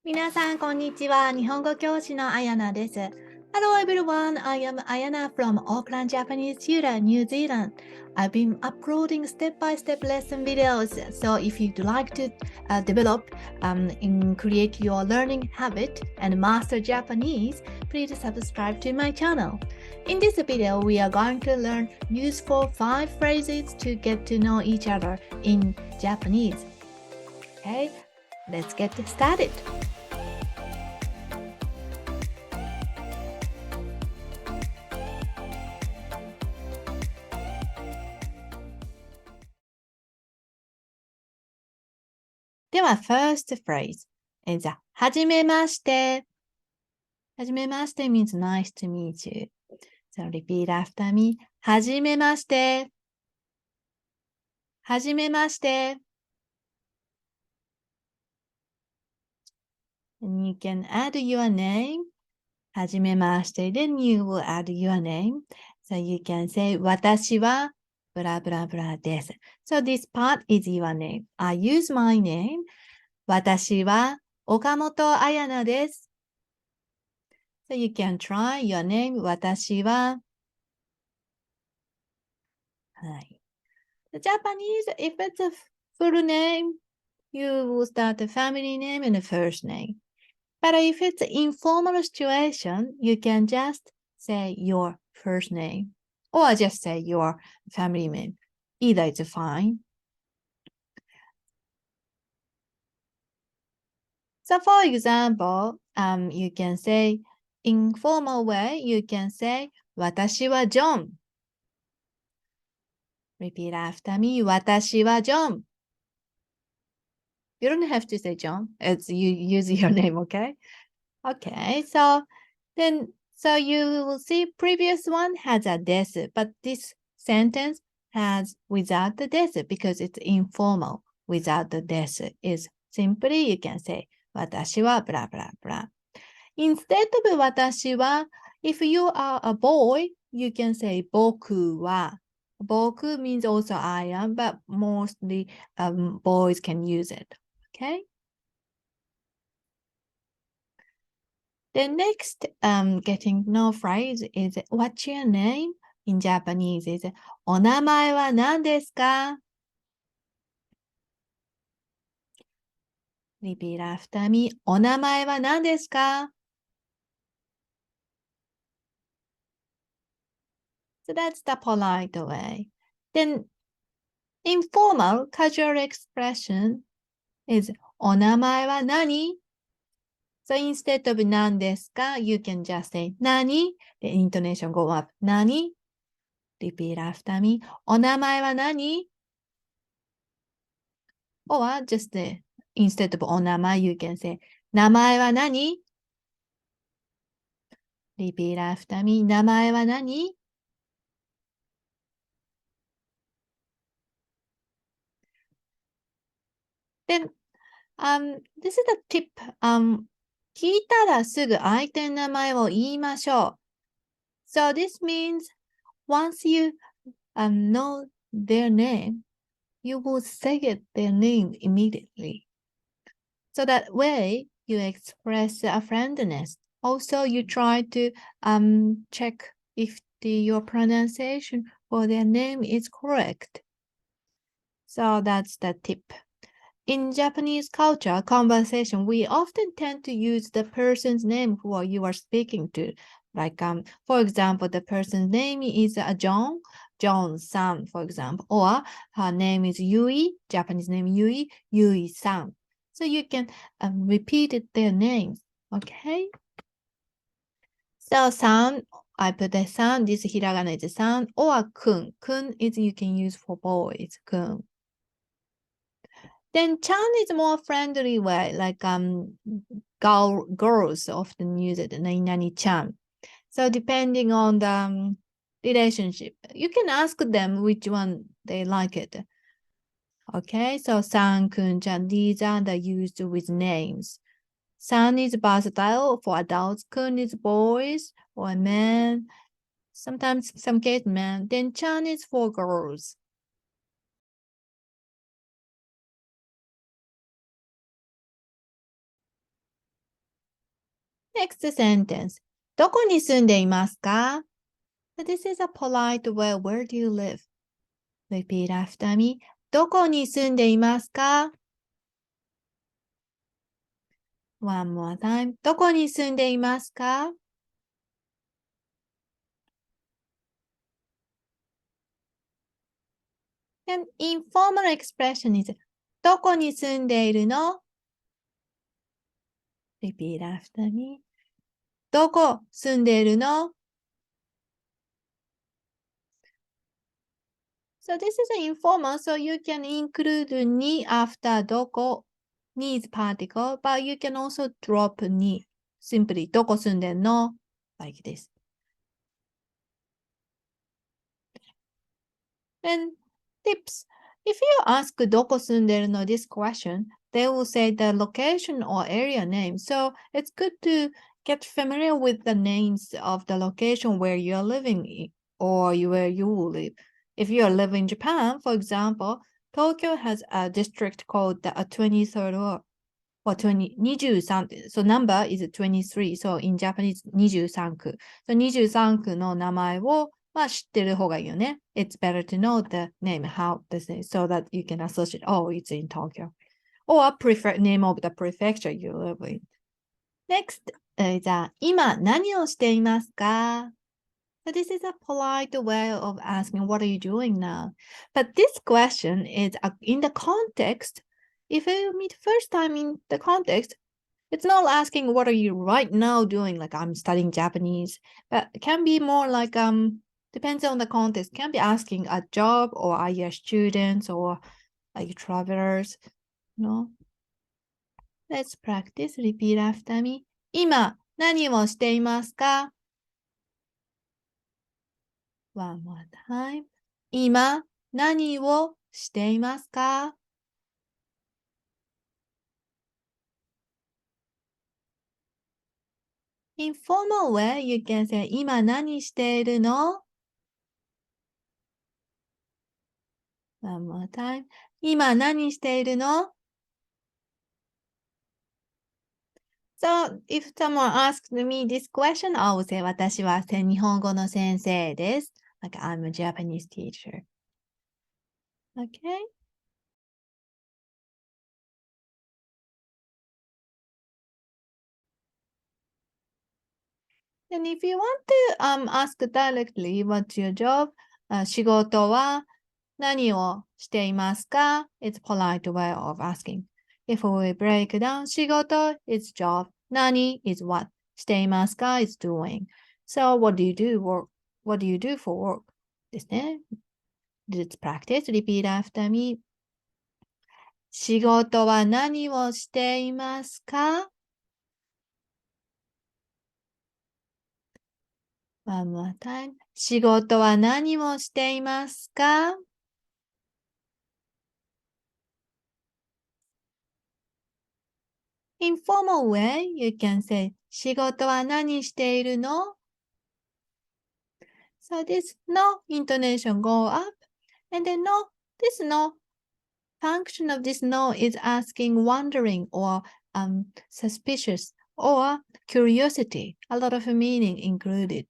皆さん、こんにちは。日本語教師のあやなです。Hello everyone, I am Ayana from Auckland, Japanese tutor, New Zealand. I've been uploading step-by-step lesson videos, so if you'd like to develop and create your learning habit and master Japanese, please subscribe to my channel. In this video, we are going to learn useful 5 phrases to get to know each other in Japanese. Okay, let's get started. では、first phrase is はじめまして。はじめまして means nice to meet you. So repeat after me. はじめまして。はじめまして。And you can add your name. はじめまして。Then you will add your name. So you can say 私はブラブラブラです。So this part is your name. I use my name. 私は岡本彩奈です。So you can try your name. 私は。はい。The Japanese, if it's a full name, you will start the family name and the first name. But if it's an informal situation, you can just say your first name or just say your family name. Either is fine. So for example, you can say informal way, you can say 私はジョン. Repeat after me. 私はジョン. You don't have to say John. It's you use your name, okay? Okay, so you will see previous one has a desu, but this sentence has without the desu because it's informal. Without the desu is simply you can say 私は blah blah blah. Instead of 私は, if you are a boy, you can say 僕は. 僕 means also I am, but mostly boys can use it. Okay. The next getting to know phrase is what's your name? In Japanese is お名前は何ですか? Repeat after me. お名前は何ですか? So that's the polite way. Then informal casual expression is お名前は何? So instead of 何ですか, you can just say 何? The intonation go up. 何? Repeat after me. お名前は何? Or just instead of お名前, you can say 名前は何? Repeat after me. 名前は何? Then, this is a tip. 聞いたらすぐ相手の名前を言いましょう。So this means once you know their name, you will say their name immediately. So that way you express a friendliness. Also, you try to check if your pronunciation for their name is correct. So that's the tip. In Japanese culture conversation, we often tend to use the person's name who you are speaking to. Like, for example, the person's name is John, John-san, for example, or her name is Yui, Japanese name Yui, Yui-san. So you can repeat their names, okay? So, san, I put the san, this hiragana is san, or kun. Kun is you can use for boys, kun. Then chan is more friendly way, like girls often use it, nani-chan. So depending on the relationship, you can ask them which one they like it. Okay, so san, kun, chan, these are the used with names. San is versatile for adults, kun is boys or men, sometimes some case men, then chan is for girls. Next sentence. どこに住んでいますか? So this is a polite way. Where do you live? Repeat after me. どこに住んでいますか? One more time. どこに住んでいますか? And informal expression is どこに住んでいるの? Repeat after me. どこ住んでいるの? So this is an informal, so you can include ni after どこ ni is particle, but you can also drop ni. Simply どこ住んでんの like this. And tips. If you ask どこ住んでるの this question, they will say the location or area name. So it's good to get familiar with the names of the location where you're living or where you will live. If you live in Japan, for example, Tokyo has a district called the 23rd or 20, 23. So number is 23. So in Japanese, 23区. So 23区の名前を知ってる方がいいよね。It's better to know the name, how this is, so that you can associate, oh, it's in Tokyo. Or prefer name of the prefecture you live in. Next, じゃあ、今何をしていますか? So this is a polite way of asking, what are you doing now? But this question is in the context. If you meet first time in the context, it's not asking, what are you right now doing? Like, I'm studying Japanese. But it can be more like, depends on the context. Can be asking a job, or are you students, or are you travelers? No. Let's practice. Repeat after me. 今、何をしていますか? One more time. 今、何をしていますか? In formal way, you can say 今何しているの? One more time. 今何しているの? So, if someone asked me this question, I would say 私は日本語の先生です。Like, I'm a Japanese teacher. Okay? And if you want to ask directly, what's your job? 仕事は何をしていますか? It's polite way of asking. If we break down 仕事 is job, 何 is what, していますか is doing. So what do you do what do you do for work? ですね。Let's practice. Repeat after me. 仕事は何をしていますか? One more time. 仕事は何をしていますか? In formal way, you can say 仕事は何しているの? So this no intonation go up, and then no, this no function of this no is asking wondering or suspicious or curiosity. A lot of meaning included.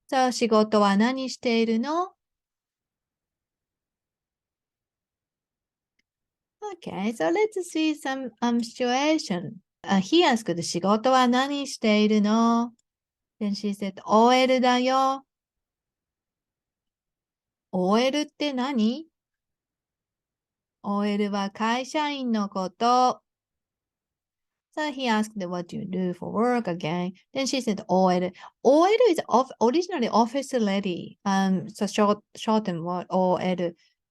So 仕事は何しているの? Okay, so let's see some situation. He asked 仕事は何しているの? Then she said OL だよ。OL って何? OL は会社員のこと。So he asked, what do you do for work again? Then she said, OL. OL is originally office lady. So shortened word, OL.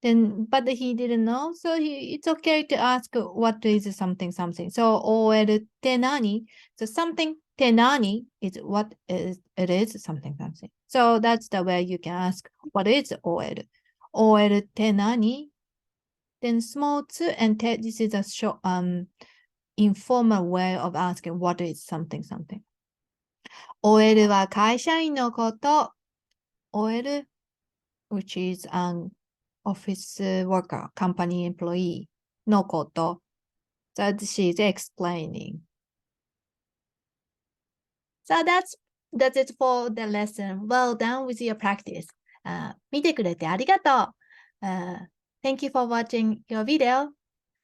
Then, but he didn't know. So it's okay to ask what is something, something. So OL って何? So something って何 is what is, it is something, something. So that's the way you can ask, what is OL? OL って何? Then small 2 and te, this is a short, informal way of asking what is something something. OL は会社員のこと。OL, which is an office worker, company employee のこと。That she's explaining. So that's it for the lesson. Well done with your practice. 見てくれてありがとう。Thank you for watching your video.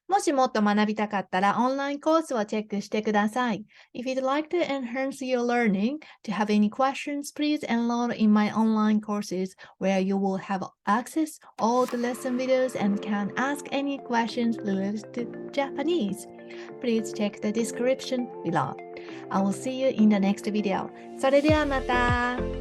もしもっと学びたかったらオンラインコースをチェックしてください。If you'd like to enhance your learning, to have any questions, please enroll in my online courses where you will have access all the lesson videos and can ask any questions related to Japanese. Please check the description below. I will see you in the next video. それではまた。